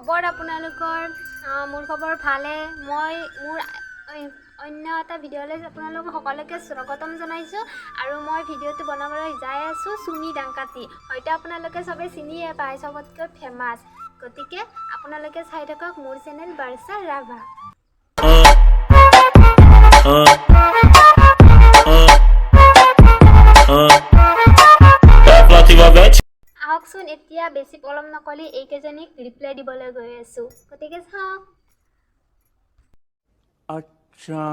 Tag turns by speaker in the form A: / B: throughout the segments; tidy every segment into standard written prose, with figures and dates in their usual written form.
A: খবৰ আপোনালোকৰ মোৰ খবৰ ভালে মই মোৰ অন্য এটা ভিডিঅ'লৈ আপোনালোকক সকলোকে স্বাগতম জনাইছোঁ আৰু মই ভিডিঅ'টো বনাবলৈ যাই আছোঁ চুমি ডাংকাটি হয়তো আপোনালোকে সবে চিনিয়ে পায় সবতকৈ ফেমাছ গতিকে আপোনালোকে চাই থাকক মোৰ চেনেল বৰ্ষা ৰাভা আহকচোন এতিয়া বেছি পলম নকৰি এইকেইজনীক ৰিপ্লাই দিবলৈ গৈ আছোঁ গতিকে চাওক
B: अच्छा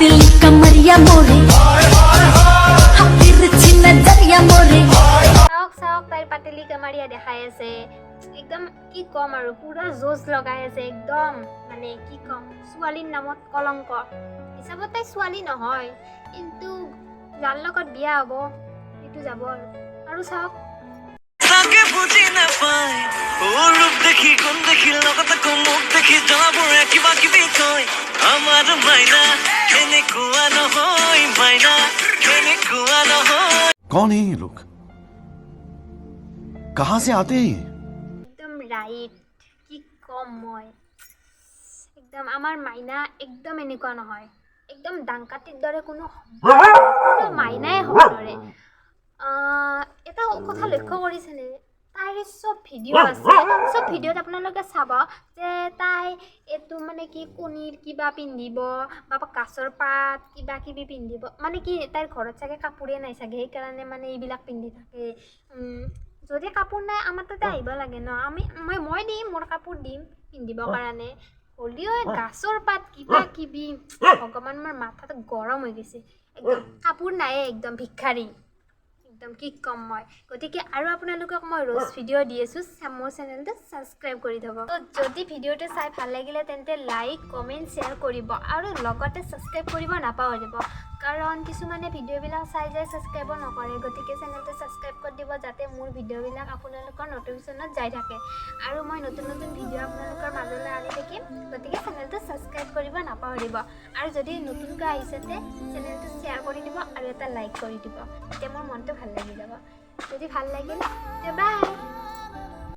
C: दिल कमरिया मोरे तिरछी नजरिया मोरे
A: চাওক তাইৰ পাতলি কামাৰিয়া দেখাই আছে একদম কি কম আৰু পুৰা জোজ লগাই আছে একদম মানে কি কম ছোৱালীৰ নামত কলংক হিচাপত তাই ছোৱালী নহয় কিন্তু যাৰ লগত বিয়া হ'ব সেইটো যাব আৰু চাওক
D: তাকে বুজি নাপায় ও ৰূপ দেখি কোন দেখি লগত মুখ দেখি জনাবোৰে কিবা কিবি কয় আমাৰ মাইনা এনেকুৱা নহয় মাইনা এনেকুৱা নহয়
B: कौन है ये लोग कहाँ से आते हैं ये
A: একদম ৰাইট কি কম মই একদম আমাৰ মাইনা একদম এনেকুৱা নহয় একদম ডাংকাটিৰ দৰে কোনো মাইনাই হ'ব নোৱাৰে এটা কথা লক্ষ্য কৰিছেনে তাইৰ চব ভিডিঅ' আছে চব ভিডিঅ'ত আপোনালোকে চাব যে তাই এইটো মানে কি কণীৰ কিবা পিন্ধিব বা গাছৰ পাত কিবা কিবি পিন্ধিব মানে কি তাইৰ ঘৰত চাগে কাপোৰে নাই চাগে সেইকাৰণে মানে এইবিলাক পিন্ধি থাকে যদি কাপোৰ নাই আমাৰ তাতে আহিব লাগে ন মই দিম মোৰ কাপোৰ দিম পিন্ধিবৰ কাৰণে হ'লেও গাছৰ পাত কিবা কিবি ভগৱান মোৰ মাথাটো গৰম হৈ গৈছে একদম কাপোৰ নাই একদম ভিক্ষাৰী একদম কি কম মই গতিকে আৰু আপোনালোকক মই ৰোজ ভিডিঅ' দি আছোঁ মোৰ চেনেলটো ছাবস্ক্ৰাইব কৰি থ'ব তো যদি ভিডিঅ'টো চাই ভাল লাগিলে তেন্তে লাইক কমেণ্ট শ্বেয়াৰ কৰিব আৰু লগতে ছাবস্ক্ৰাইব কৰিব নাপাহৰিব কাৰণ কিছুমানে ভিডিঅ'বিলাক চাই যায় ছাবস্ক্ৰাইব নকৰে গতিকে চেনেলটো ছাবস্ক্ৰাইব কৰি দিব যাতে মোৰ ভিডিঅ'বিলাক আপোনালোকৰ নটিফিকেশ্যনত যাই থাকে আৰু মই নতুন নতুন ভিডিঅ' আপোনালোকৰ মাজলৈ আনি থাকিম গতিকে চেনেলটো ছাবস্ক্ৰাইব কৰিব নাপাহৰিব আৰু যদি নতুনকৈ আহিছে তে চেনেলটো শ্বেয়াৰ কৰি দিব আৰু এটা লাইক কৰি দিব তেতিয়া মোৰ মনটো ভাল লাগি যাব যদি ভাল লাগিল তে বাই